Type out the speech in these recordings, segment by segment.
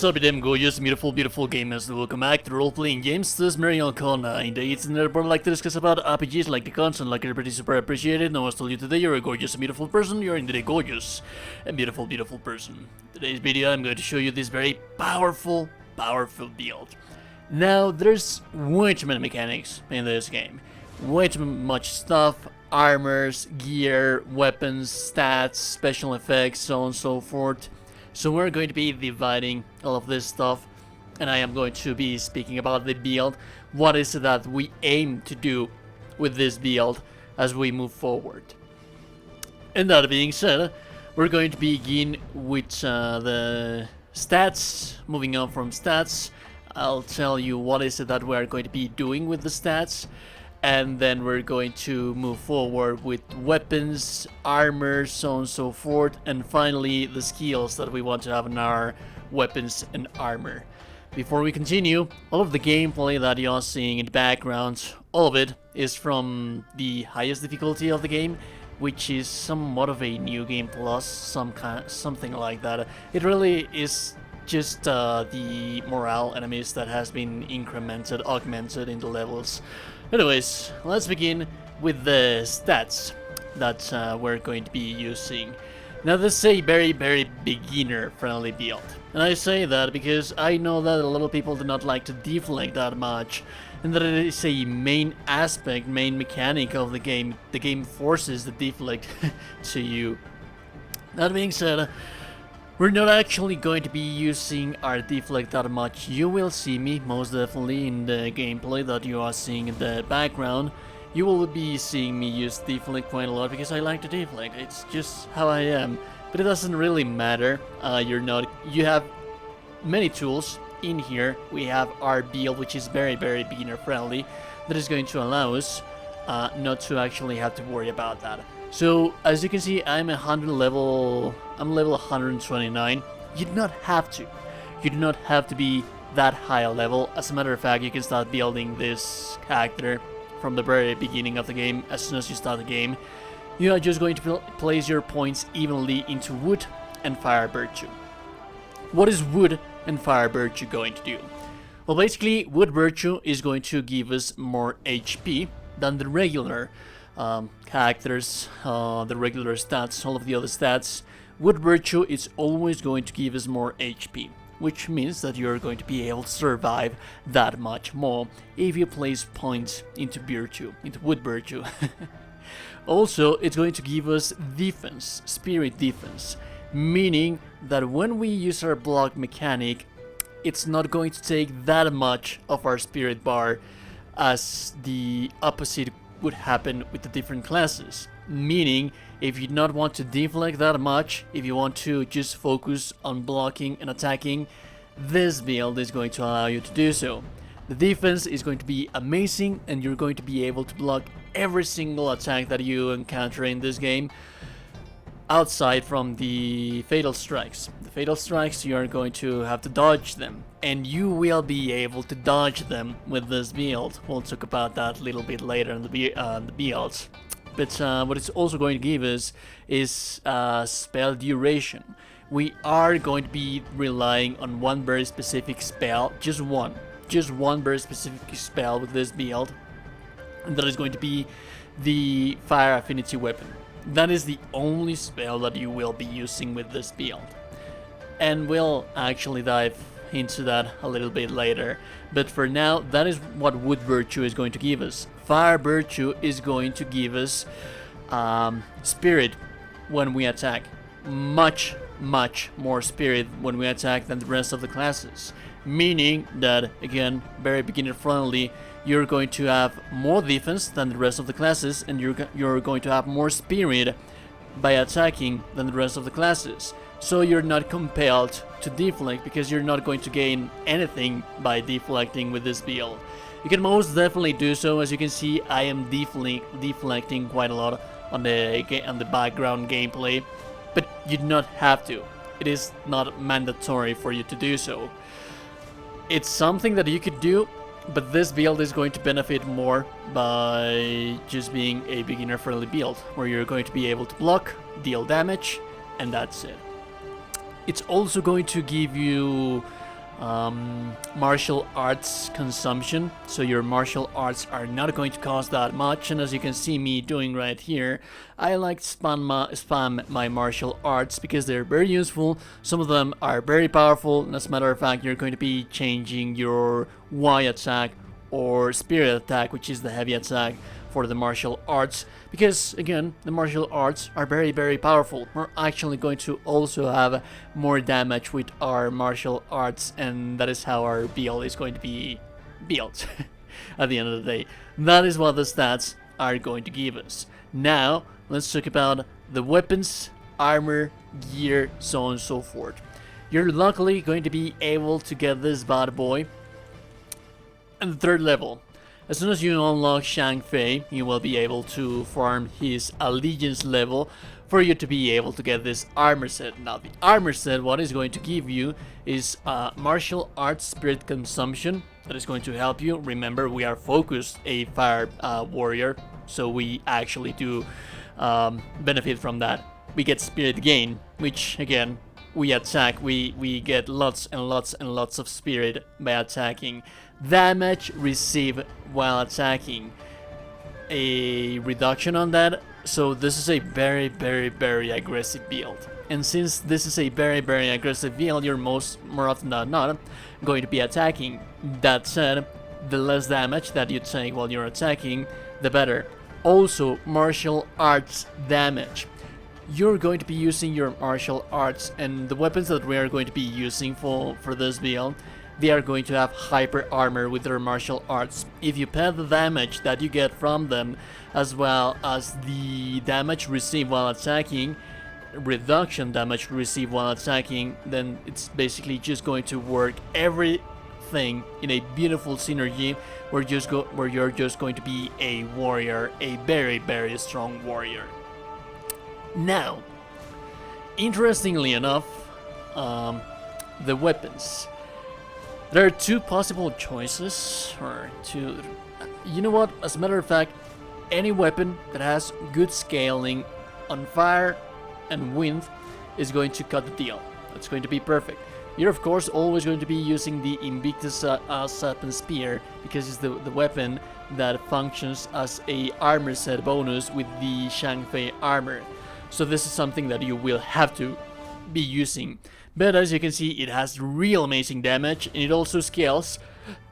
up, you damn gorgeous, beautiful, beautiful gamers? Welcome back to role-playing games. This is Marion Corner. In the another board like to discuss about RPGs, like the content, like pretty super appreciated. No one's told you today you're a gorgeous and beautiful person. You're indeed a gorgeous and beautiful, beautiful person. Today's video, I'm going to show you this very powerful build. Now, there's way too many mechanics in this game. Way too much stuff. Armors, gear, weapons, stats, special effects, so on and so forth. So we're going to be dividing all of this stuff, and I am going to be speaking about the build. What is it that we aim to do with this build as we move forward? And that being said, we're going to begin with the stats. Moving on from stats, I'll tell you what is it that we are going to be doing with the stats. And then we're going to move forward with weapons, armor, so on and so forth, and finally the skills that we want to have in our weapons and armor. Before we continue, all of the gameplay that you're seeing in the background, all of it is from the highest difficulty of the game, which is somewhat of a new game plus, something like that. It really is just the morale enemies that has been augmented in the levels. Anyways, let's begin with the stats that we're going to be using. Now, this is a very beginner-friendly build. And I say that because I know that a lot of people do not like to deflect that much, and that it is a main mechanic of the game. The game forces the deflect to you. That being said, we're not actually going to be using our deflect that much. You will see me most definitely in the gameplay that you are seeing in the background. You will be seeing me use deflect quite a lot because I like to deflect. It's just how I am. But it doesn't really matter. You have many tools in here. We have our build, which is very beginner friendly. That is going to allow us not to actually have to worry about that. So, as you can see, I'm level 129. You do not have to. You do not have to be that high a level. As a matter of fact, you can start building this character from the very beginning of the game, as soon as you start the game. You are just going to place your points evenly into wood and fire virtue. What is wood and fire virtue going to do? Well, basically, wood virtue is going to give us more HP than the regular characters, the regular stats, all of the other stats. Wood virtue is always going to give us more HP, which means that you're going to be able to survive that much more if you place points into wood virtue. Also, it's going to give us defense, spirit defense, meaning that when we use our block mechanic, it's not going to take that much of our spirit bar as the opposite would happen with the different classes. Meaning, if you do not want to deflect that much, if you want to just focus on blocking and attacking, this build is going to allow you to do so. The defense is going to be amazing, and you're going to be able to block every single attack that you encounter in this game, outside from the fatal strikes. The fatal strikes, you are going to have to dodge them, and you will be able to dodge them with this build. We'll talk about that a little bit later in the builds. But what it's also going to give us is spell duration. We are going to be relying on one very specific spell, just one very specific spell with this build, and that is going to be the fire affinity weapon. That is the only spell that you will be using with this build. And we'll actually dive into that a little bit later. But for now, that is what wood virtue is going to give us. Fire virtue is going to give us spirit when we attack. Much more spirit when we attack than the rest of the classes. Meaning that, again, very beginner friendly, you're going to have more defense than the rest of the classes, and you're going to have more spirit by attacking than the rest of the classes. So you're not compelled to deflect, because you're not going to gain anything by deflecting with this build. You can most definitely do so. As you can see, I am deflecting quite a lot on the background gameplay, but you do not have to. It is not mandatory for you to do so. It's something that you could do, but this build is going to benefit more by just being a beginner-friendly build, where you're going to be able to block, deal damage, and that's it. It's also going to give you martial arts consumption, so your martial arts are not going to cost that much. And as you can see me doing right here, I like to spam my martial arts because they're very useful. Some of them are very powerful, and as a matter of fact, you're going to be changing your Y attack or spirit attack, which is the heavy attack, for the martial arts, because again, the martial arts are very powerful. We're actually going to also have more damage with our martial arts, and that is how our build is going to be built at the end of the day. That is what the stats are going to give us. Now let's talk about the weapons, armor, gear, so on and so forth. You're luckily going to be able to get this bad boy at the 3rd level. As soon as you unlock Shang Fei, you will be able to farm his allegiance level for you to be able to get this armor set. Now, the armor set, what is going to give you is martial arts spirit consumption. That is going to help you. Remember, we are focused a fire warrior, so we actually do benefit from that. We get spirit gain, which again, we attack, we get lots and lots of spirit by attacking. Damage received while attacking, a reduction on that. So this is a very aggressive build, and since this is a very aggressive build, you're more often than not going to be attacking. That said, the less damage that you take while you're attacking, the better. Also, martial arts damage. You're going to be using your martial arts, and the weapons that we are going to be using for this build, they are going to have hyper armor with their martial arts. If you pad the damage that you get from them, as well as the damage received while attacking, reduction damage received while attacking, then it's basically just going to work everything in a beautiful synergy where you're just going to be a warrior, a very strong warrior. Now, interestingly enough, the weapons. There are 2 possible choices, or 2. You know what? As a matter of fact, any weapon that has good scaling on fire and wind is going to cut the deal. That's going to be perfect. You're of course always going to be using the Invictus Serpent Spear, because it's the weapon that functions as a armor set bonus with the Shang Fei armor. So this is something that you will have to be using. But as you can see, it has real amazing damage, and it also scales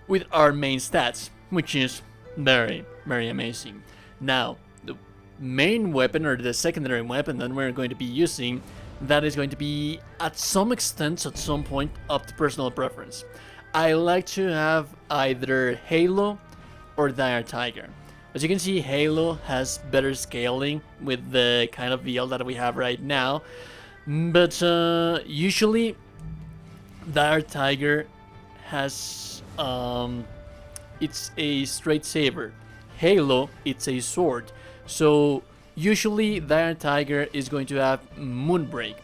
with our main stats, which is very amazing. Now, the main weapon, or the secondary weapon that we're going to be using, that is going to be at some extent, at some point, up to personal preference. I like to have either Halo or Dire Tiger. As you can see, Halo has better scaling with the kind of build that we have right now. But usually, Dire Tiger has it's a straight saber. Halo, it's a sword. So usually, Dire Tiger is going to have Moonbreak,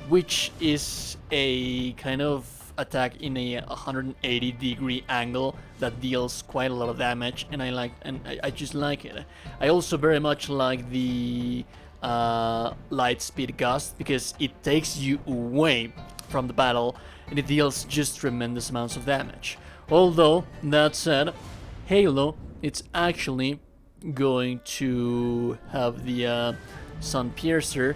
which is a kind of attack in a 180-degree angle that deals quite a lot of damage, and I just like it. I also very much like the light speed gust, because it takes you away from the battle and it deals just tremendous amounts of damage. Although that said, Halo, it's actually going to have the Sun Piercer,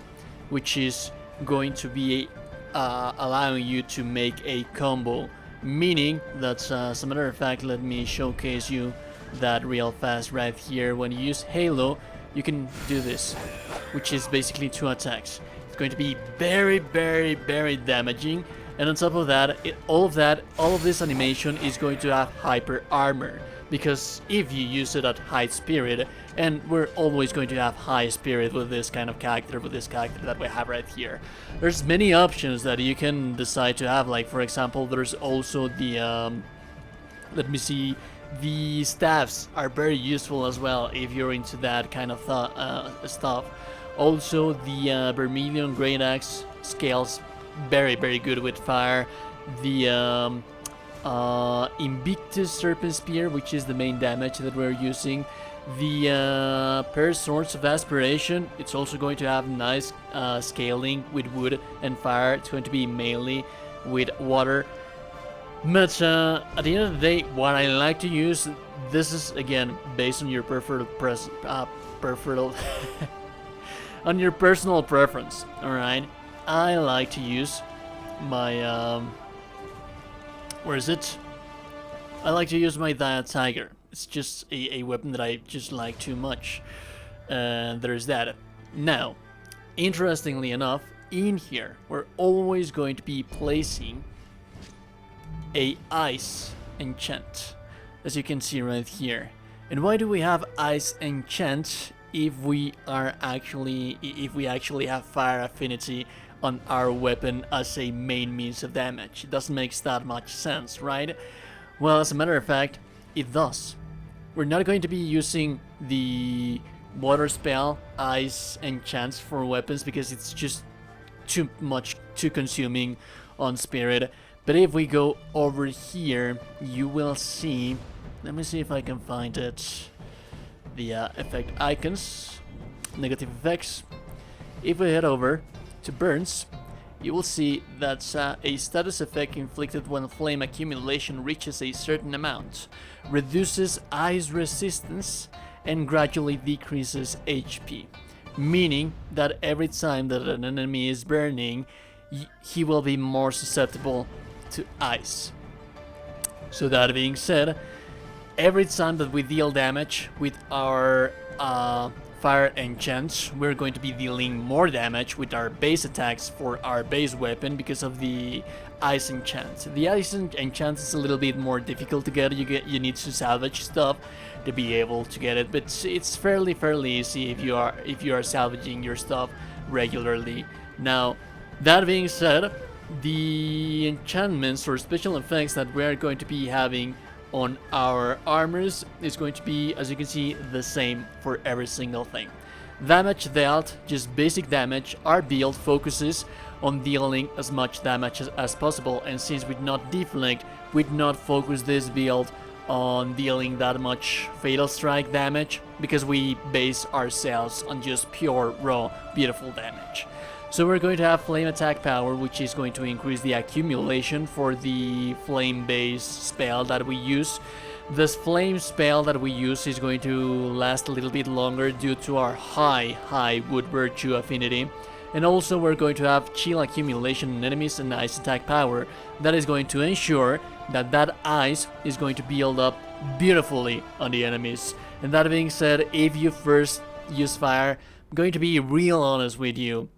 which is going to be allowing you to make a combo, meaning that as a matter of fact, let me showcase you that real fast right here. When you use Halo, you can do this, which is basically 2 attacks. It's going to be very damaging, and on top of that, all of this animation is going to have hyper armor, because if you use it at high spirit, and we're always going to have high spirit with this kind of character, with this character that we have right here, there's many options that you can decide to have. Like, for example, there's also the let me see, the staffs are very useful as well if you're into that kind of stuff. Also, the Vermilion Great Axe scales very good with fire. The Invictus Serpent Spear, which is the main damage that we're using. The Pair Swords of Aspiration, it's also going to have nice scaling with wood and fire. It's going to be melee with water. But at the end of the day, what I like to use, this is again based on your preferred on your personal preference. All right, I like to use my where is it? I like to use my Dia Tiger. It's just a weapon that I just like too much. There's that. Now, interestingly enough, in here we're always going to be placing a ice enchant, as you can see right here. And why do we have ice enchant if we actually have fire affinity on our weapon as a main means of damage? It doesn't make that much sense, right? Well, as a matter of fact, it does. We're not going to be using the water spell ice enchants for weapons because it's just too consuming on spirit. But if we go over here, you will see, let me see if I can find it, the effect icons, negative effects. If we head over to burns, you will see that a status effect inflicted when flame accumulation reaches a certain amount reduces ice resistance and gradually decreases HP, meaning that every time that an enemy is burning, he will be more susceptible to ice. So that being said, every time that we deal damage with our fire enchants, we're going to be dealing more damage with our base attacks for our base weapon because of the ice enchant. The ice enchant is a little bit more difficult to get. You need to salvage stuff to be able to get it, but it's fairly easy if you are salvaging your stuff regularly. Now, that being said, the enchantments or special effects that we are going to be having on our armors is going to be, as you can see, the same for every single thing. Damage dealt, just basic damage. Our build focuses on dealing as much damage as possible, and since we not deflect, we not focus this build on dealing that much fatal strike damage because we base ourselves on just pure raw beautiful damage. So we're going to have flame attack power, which is going to increase the accumulation for the flame based spell that we use. This flame spell that we use is going to last a little bit longer due to our high wood virtue affinity. And also we're going to have chill accumulation on enemies and ice attack power. That is going to ensure that that ice is going to build up beautifully on the enemies. And that being said, if you first use fire, I'm going to be real honest with you.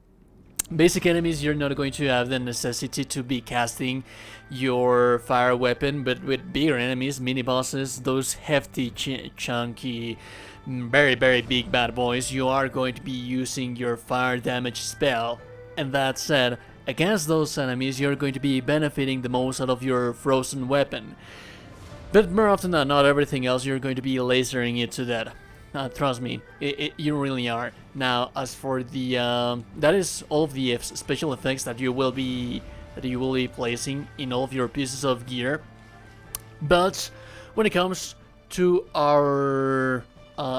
Basic enemies, you're not going to have the necessity to be casting your fire weapon, but with bigger enemies, mini bosses, those hefty, chunky, very big bad boys, you are going to be using your fire damage spell. And that said, against those enemies, you're going to be benefiting the most out of your frozen weapon. But more often than not, everything else, you're going to be lasering it to death. Trust me, you really are. Now, as for the that is all of the special effects that you will be placing in all of your pieces of gear. But when it comes to our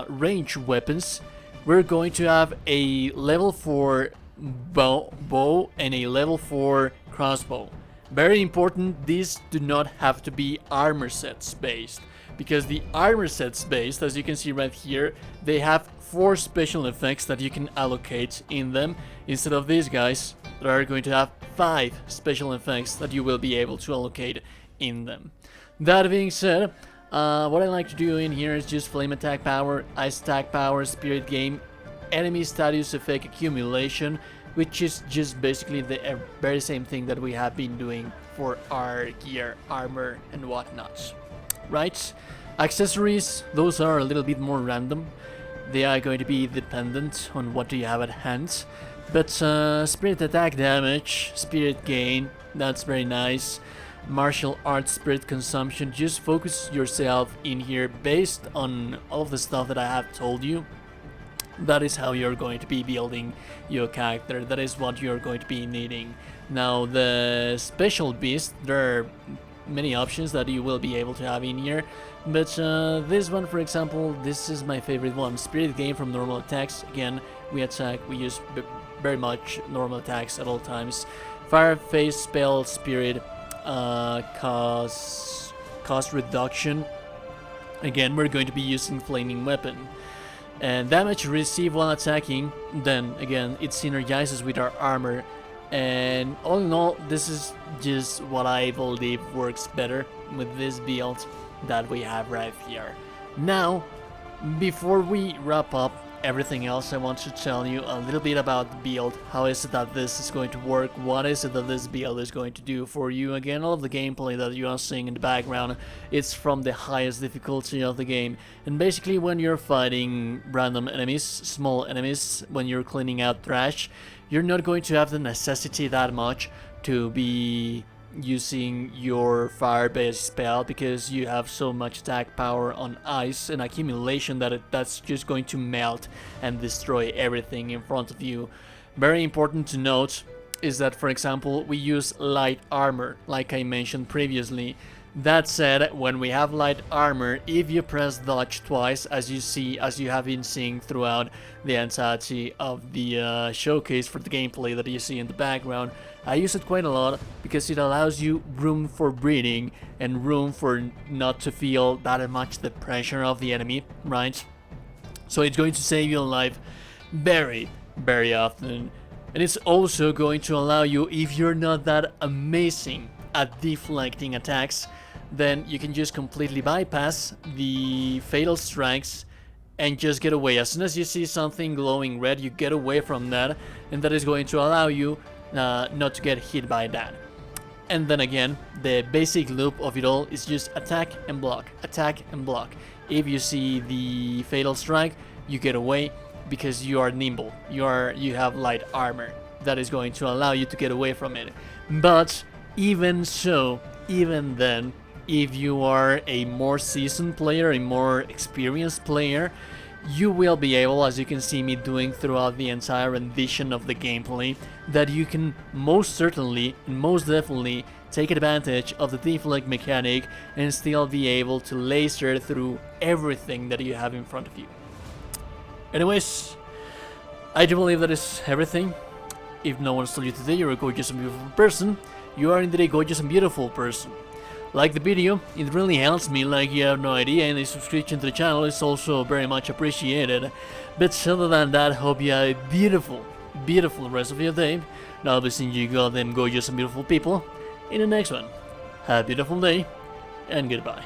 range weapons, we're going to have a level 4 bow and a level 4 crossbow. Very important, these do not have to be armor sets based, because the armor sets based, as you can see right here, they have 4 special effects that you can allocate in them, instead of these guys that are going to have 5 special effects that you will be able to allocate in them. That being said, what I like to do in here is just flame attack power, ice attack power, spirit game, enemy status effect accumulation, which is just basically the very same thing that we have been doing for our gear, armor, and whatnot. Right? Accessories, those are a little bit more random. They are going to be dependent on what do you have at hand. But spirit attack damage, spirit gain, that's very nice. Martial arts spirit consumption, just focus yourself in here based on all of the stuff that I have told you. That is how you're going to be building your character. That is what you're going to be needing. Now, the special beast, there are many options that you will be able to have in here, but this one, for example, this is my favorite one. Spirit gain from normal attacks. Again, we use very much normal attacks at all times. Fire phase spell spirit cost reduction. Again, we're going to be using flaming weapon. And damage received while attacking, then again, it synergizes with our armor. And all in all, this is just what I believe works better with this build that we have right here. Now, before we wrap up everything else, I want to tell you a little bit about the build. How is it that this is going to work? What is it that this build is going to do for you? Again, all of the gameplay that you are seeing in the background, it's from the highest difficulty of the game. And basically, when you're fighting random enemies, small enemies, when you're cleaning out trash, you're not going to have the necessity that much to be using your fire-based spell, because you have so much attack power on ice and accumulation that that's just going to melt and destroy everything in front of you. Very important to note is that, for example, we use light armor, like I mentioned previously. That said, when we have light armor, if you press dodge twice, as you have been seeing throughout the entirety of the showcase for the gameplay that you see in the background, I use it quite a lot because it allows you room for breathing and room for not to feel that much the pressure of the enemy, right? So it's going to save your life very, very often. And it's also going to allow you, if you're not that amazing at deflecting attacks, then you can just completely bypass the fatal strikes and just get away. As soon as you see something glowing red, you get away from that, and that is going to allow you not to get hit by that. And then again, the basic loop of it all is just attack and block, attack and block. If you see the fatal strike, you get away because you are nimble, you have light armor that is going to allow you to get away from it. But even so, even then, if you are a more seasoned player, a more experienced player, you will be able, as you can see me doing throughout the entire rendition of the gameplay, that you can most certainly and most definitely take advantage of the deflect mechanic and still be able to laser through everything that you have in front of you. Anyways, I do believe that is everything. If no one told you today you're a gorgeous and beautiful person, you are indeed a gorgeous and beautiful person. Like the video, it really helps me like you have no idea, and a subscription to the channel is also very much appreciated. But other than that, hope you have a beautiful, beautiful rest of your day. And I'll be seeing you goddamn gorgeous and beautiful people in the next one. Have a beautiful day, and goodbye.